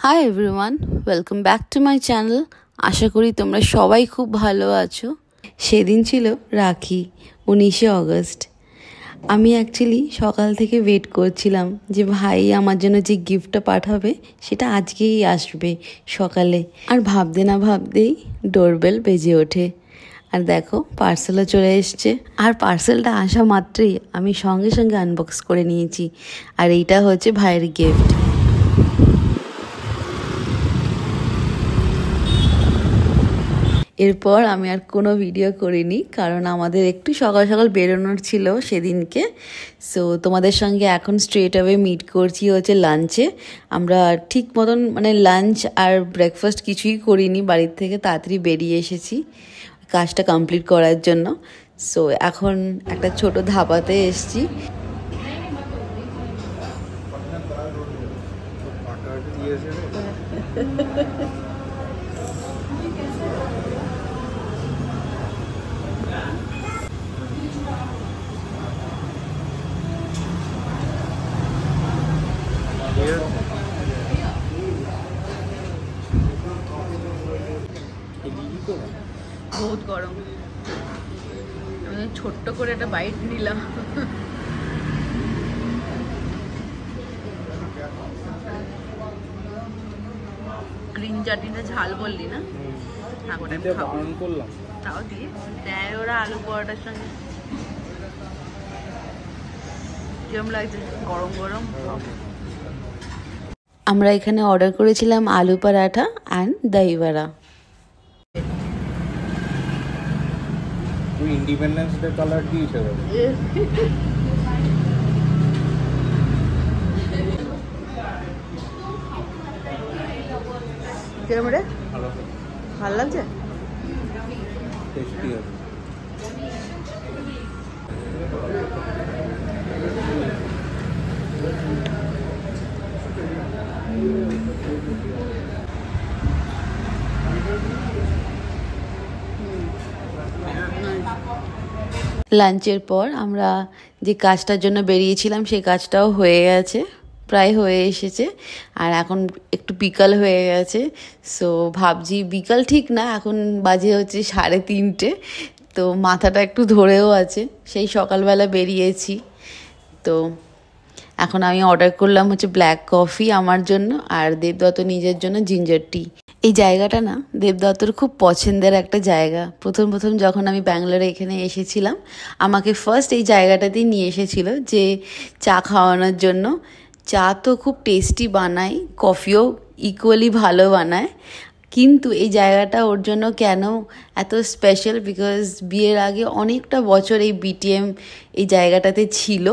High everyone, welcome back to my channel. আশা করি তোমরা সবাই খুব ভালো আছো। সেদিন ছিল রাখি, 19শে অগস্ট। আমি অ্যাকচুয়ালি সকাল থেকে ওয়েট করছিলাম যে ভাই আমার জন্য যে গিফটটা পাঠাবে সেটা আজকেই আসবে সকালে। আর ভাবতে না ভাবতেই ডোরবেল বেজে ওঠে। আর দেখো পার্সেলও চলে এসছে। আর পার্সেলটা আসা মাত্রই আমি সঙ্গে সঙ্গে আনবক্স করে নিয়েছি। আর এইটা হচ্ছে ভাইয়ের গিফট। এরপর আমি আর কোনো ভিডিও করিনি, কারণ আমাদের একটু সকাল সকাল বেরোনোর ছিল সেদিনকে। সো তোমাদের সঙ্গে এখন স্ট্রেট অ্যাওয়ে মিট করছি হচ্ছে লাঞ্চে। আমরা ঠিক মতন লাঞ্চ আর ব্রেকফাস্ট কিছুই করিনি, বাড়ির থেকে তাড়াতাড়ি বেরিয়ে এসেছি কাজটা কমপ্লিট করার জন্য। সো এখন একটা ছোট ধাবাতে এসেছি। বহুত গরম, আমি ছোট্ট করে একটা বাইট নিলাম। গ্রিন চাটনিটা ঝাল বললি না, তাও দিয়ে দেয় ওরা আলু পরোটার সঙ্গে। কেমন লাগছে গরম গরম? আমরা এখানে অর্ডার করেছিলাম আলু পরাঠা অ্যান্ড দই বড়া। ইন্ডিপেন্ডেন্স ডে কালার দিয়েছে কিরম রে? ভালো লাগছে? টেস্টি আছে। লাঞ্চের পর আমরা যে কাজটার জন্য বেরিয়েছিলাম সেই কাজটাও হয়ে গেছে, প্রায় হয়ে এসেছে। আর এখন একটু বিকাল হয়ে গেছে। সো ভাবছি, বিকাল ঠিক না, এখন বাজে হচ্ছে 3:30। তো মাথাটা একটু ধরেও আছে, সেই সকালবেলা বেরিয়েছি। তো এখন আমি অর্ডার করলাম হচ্ছে ব্ল্যাক কফি আমার জন্য, আর দেবদত্ত নিজের জন্য জিঞ্জার টি। এই জায়গাটা না দেবদত্তর খুব পছন্দের একটা জায়গা। প্রথম যখন আমি ব্যাঙ্গালোরে এখানে এসেছিলাম, আমাকে ফার্স্ট এই জায়গাটাতেই নিয়ে এসেছিল যে চা খাওয়ানোর জন্য। চা তো খুব টেস্টি বানায়, কফিও ইকুয়ালি ভালো বানায়। কিন্তু এই জায়গাটা ওর জন্য কেন এত স্পেশাল, বিকজ বিয়ের আগে অনেকটা বছর এই বিটিএম এই জায়গাটাতে ছিল,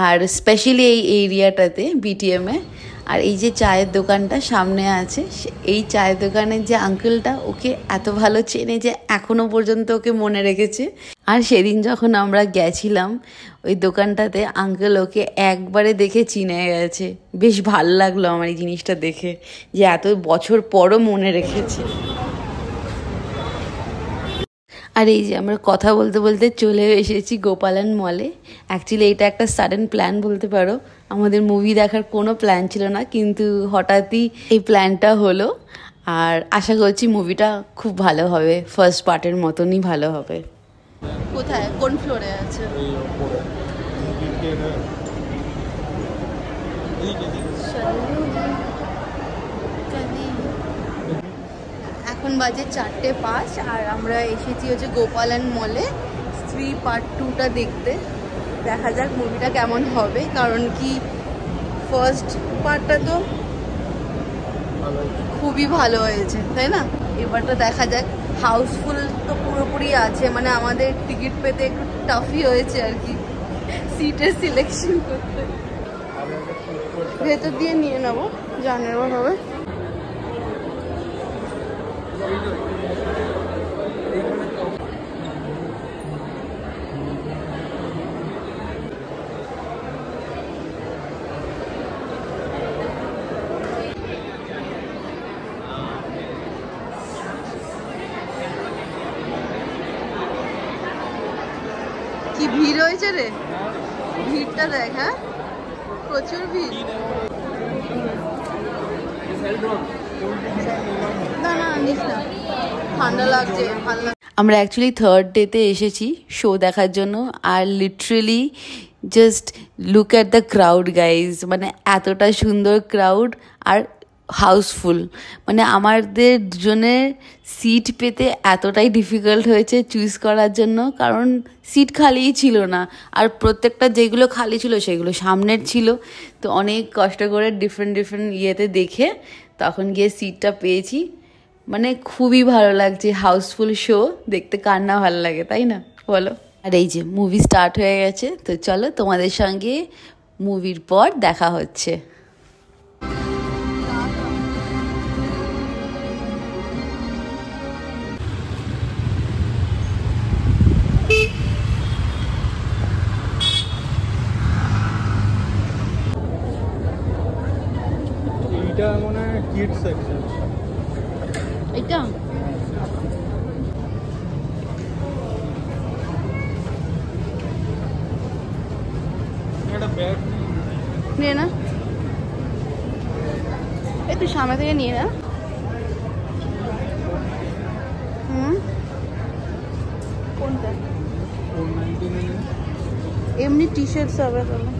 আর স্পেশালি এই এরিয়াটাতে বিটিএমে। আর এই যে চায়ের দোকানটা সামনে আছে, এই চায়ের দোকানের যে আঙ্কেলটা ওকে এত ভালো চেনে যে এখনও পর্যন্ত ওকে মনে রেখেছে। আর সেদিন যখন আমরা গেছিলাম ওই দোকানটাতে, আঙ্কেল ওকে একবারে দেখে চিনে গেছে। বেশ ভালো লাগলো আমার এই জিনিসটা দেখে, যে এত বছর পরও মনে রেখেছে। আর এই যে আমরা কথা বলতে বলতে চলে এসেছি গোপালন মলে। অ্যাকচুয়ালি এটা একটা সাডেন প্ল্যান বলতে পারো। আমাদের মুভি দেখার কোনো প্ল্যান ছিল না, কিন্তু হঠাৎই এই প্ল্যানটা হলো। আর আশা করছি মুভিটা খুব ভালো হবে, ফার্স্ট পার্টের মতনই ভালো হবে। কোথায়, কোন ফ্লোরে আছে? এখন বাজে 4:05 আর আমরা এসেছি হচ্ছে গোপালন মলে স্ত্রী পার্ট 2টা দেখতে। দেখা যাক মুভিটা কেমন হবে, কারণ কি ফার্স্ট পার্টটা তো খুবই ভালো হয়েছে, তাই না? এবারটা দেখা যাক। হাউসফুল তো পুরোপুরি আছে, আমাদের টিকিট পেতে একটু টাফই হয়েছে আর কি সিটের সিলেকশন করতে। ভেতর দিয়ে নিয়ে নেবো, জানার হবে। কি ভিড় হয়েছে রে, ভিড়টা দেখ। হ্যাঁ, প্রচুর ভিড়। না না নিস না, ঠান্ডা লাগছে, ভালো লাগছে। আমরা অ্যাকচুয়ালি থার্ড ডেতে এসেছি শো দেখার জন্য, আর literally just look at the crowd guys, মানে এতটা সুন্দর ক্রাউড আর হাউসফুল। মানে আমাদের দুজনের সিট পেতে এতটাই ডিফিকাল্ট হয়েছে চুজ করার জন্য, কারণ সিট খালিই ছিল না, আর প্রত্যেকটা যেগুলো খালি ছিল সেগুলো সামনের ছিল। তো অনেক কষ্ট করে ডিফারেন্ট ইয়েতে দেখে তখন গিয়ে সিটটা পেয়েছি। মানে খুবই ভালো লাগছে, হাউসফুল শো দেখতে কার না ভালো লাগে, তাই না বলো? আর এই যে মুভি স্টার্ট হয়ে গেছে, তো চলো তোমাদের সঙ্গে মুভির পর দেখা হচ্ছে। এইটা মনে হয় কিডস সেকশন। এটা একটা ব্যাগ নিয়ে না, একটু সামনে থেকে নিয়ে না। কোনটা? এমনি টি শার্টস হবে তাহলে।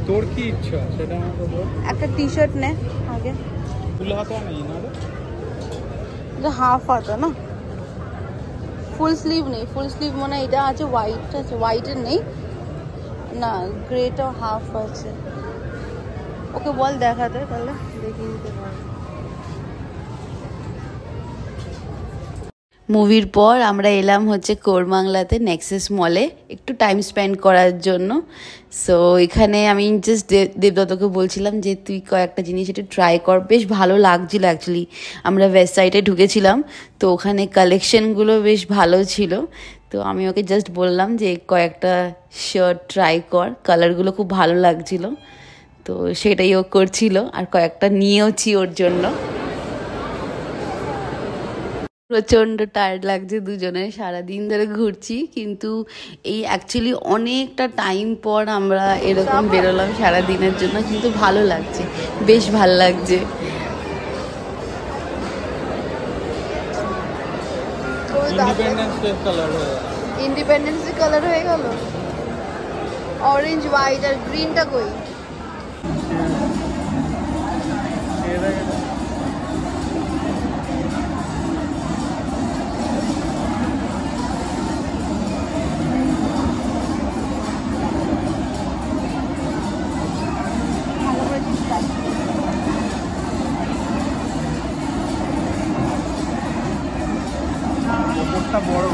তোর কি ইচ্ছা সেটা আমাকে বল। একটা টি শার্ট নে আগে। ফুল হাতা নেই না রে? এটা হাফ হাতা না, ফুল স্লিভ নেই। ফুল স্লিভ মানে এটা আছে, হোয়াইট আছে, হোয়াইটের নেই না, গ্রেটা হাফ আছে। ওকে বল দেখাতে, তাহলে দেখিয়ে দিতে পারবো। মুভির পর আমরা এলাম হচ্ছে কোরমাংলাতে নেক্সাস মলে একটু টাইম স্পেন্ড করার জন্য। সো এখানে আমি জাস্ট দেবদত্তকে বলছিলাম যে তুই কয়েকটা জিনিস একটু ট্রাই কর, বেশ ভালো লাগছিল অ্যাকচুয়ালি। আমরা ওয়েবসাইটে ঢুকেছিলাম, তো ওখানে কালেকশনগুলো বেশ ভালো ছিল। তো আমি ওকে জাস্ট বললাম যে কয়েকটা শার্ট ট্রাই কর, কালারগুলো খুব ভালো লাগছিল। তো সেটাই ও করছিল, আর কয়েকটা নিয়েওছি ওর জন্য। প্রচণ্ড টায়ার্ড লাগছে দুজনের, সারাদিন ধরে ঘুরছি, কিন্তু এই অ্যাকচুয়ালি অনেকটা টাইম পর আমরা এরকম বেরোলাম সারাদিনের জন্য, কিন্তু ভালো লাগছে, বেশ ভালো লাগছে। ইন্ডিপেন্ডেন্স ডে কালার হয়ে গেল, অরেঞ্জ হোয়াইট আর গ্রিনটা কই? বড়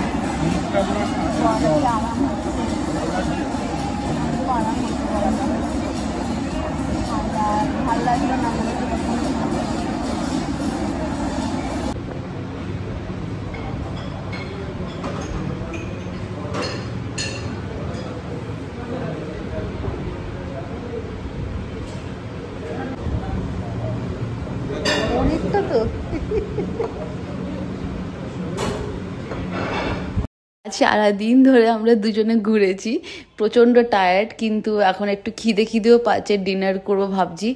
ভালো লাগলো না। অনেকটা তো সারাদিন ধরে আমরা দুজনে ঘুরেছি, প্রচণ্ড টায়ার্ড, কিন্তু এখন একটু খিদেও পাচ্ছে, ডিনার করবো ভাবছি।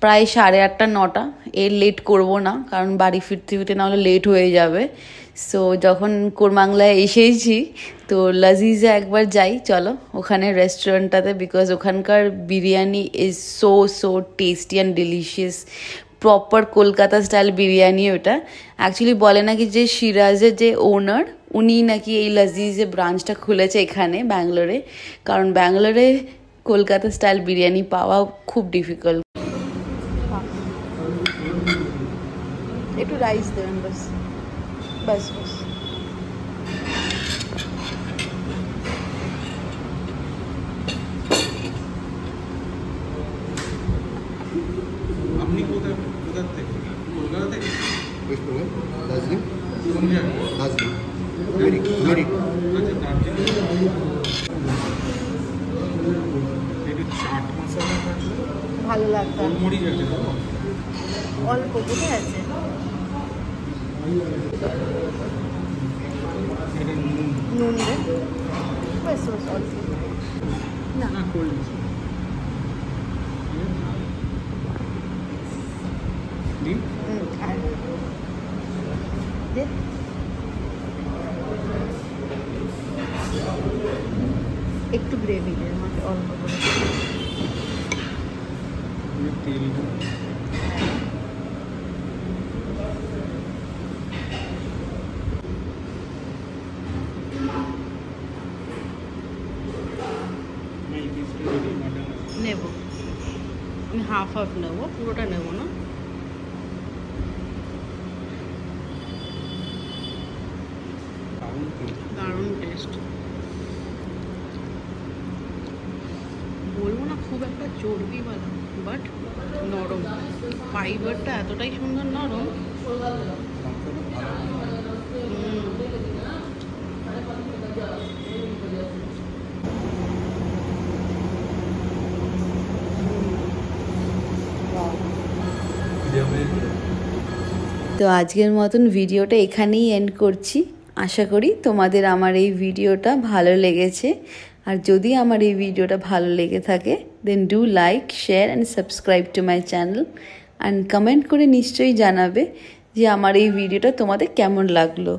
প্রায় 8:30 9টা, এর লেট করব না, কারণ বাড়ি ফিরতে নাহলে লেট হয়ে যাবে। সো যখন কোরমাংলায় এসেইছি, তো লাজিজে একবার যাই চলো ওখানে রেস্টুরেন্টটাতে, বিকজ ওখানকার biryani is so tasty and delicious, proper Kolkata style biryani ওটা। অ্যাকচুয়ালি বলে নাকি যে সিরাজের যে ওনার, উনি নাকি এই লাজিজে ব্রাঞ্চটা খুলেছে এখানে ব্যাঙ্গালোরে, কারণ ব্যাঙ্গালোরে কলকাতা স্টাইল বিরিয়ানি পাওয়া খুব ডিফিকাল্ট। একটু রাইস দেবেন বাস বাস বাস। আপনি কোথা থেকে? কলকাতা থেকে? ওয়েস্ট বেঙ্গল, দার্জিলিং। কোন জায়গায়? দার্জিলিং, মেরিট। আচ্ছা, দার্জিলিং। একটু চাট মশলা থাকলে ভালো লাগবে। গোলমরিচ আছে তো? অল্প কোথায় আছে? এটা নুন নুন দে বাস বাস, অল্প না। না, কোল্ড দিই একটু গ্রেভি দে আমাকে অল্প করে তেল নেব আমি হাফ হাফ নেবো পুরোটা নেব না দারুণ টেস্ট বলবো না খুব একটা চর্বিওয়ালা বাট নরম ফাইবারটা এতটাই সুন্দর নরম তো আজকের মতন ভিডিওটা এখানেই এন্ড করছি আশা করি তোমাদের আমার এই ভিডিওটা ভালো লেগেছে আর যদি আমার এই ভিডিওটা ভালো লেগে থাকে then do like share and subscribe to my channel and comment করে নিশ্চয়ই জানাবে যে আমার এই ভিডিওটা তোমাদের কেমন লাগলো।